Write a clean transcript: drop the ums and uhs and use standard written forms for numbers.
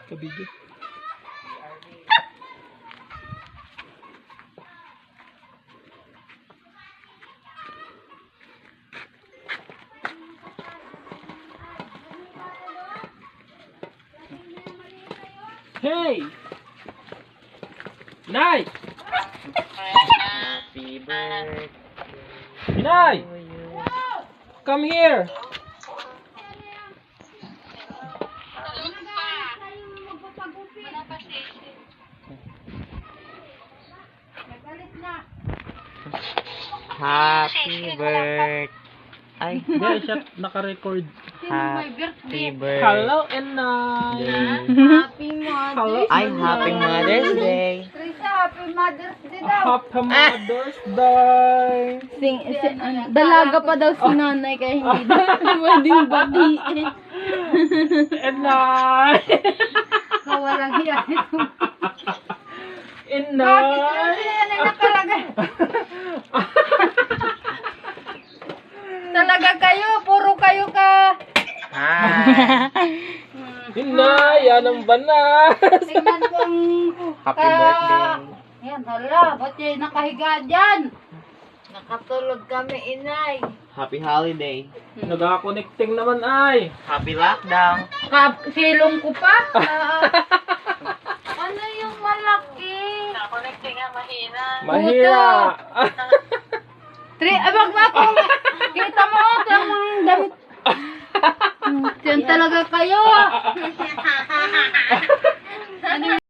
Kabidyo. Hey! Nay! Happy birthday. Nay! Come here! Happy birthday. Ay, Hindi, siya naka-record. happy birthday. Hello, Inay! Happy Mother's Hello, Ay, happy Mother's Day. Teresa, Happy Mother's Day daw. Happy Mother's Day! Dalaga pa daw si nanay kaya hindi daw pwedeng batiin. Inay! Kawalang hiya ito. Inay! Bakit yung nanay nakalagay? Talaga kayo, puro kayo ka. Hi. Inay, yan ang banas! Tingnan kong Happy birthday. Yan, hala, ba't yung nakahiga dyan? Nakatulog kami, inay. Happy holiday. Nag-connecting naman ay. Happy lockdown. Silong ko pa? Ano yung malaki? Connecting nga, mahina. Mahira. Abag ba kung kita mo, tamang damit. Yan talaga kayo.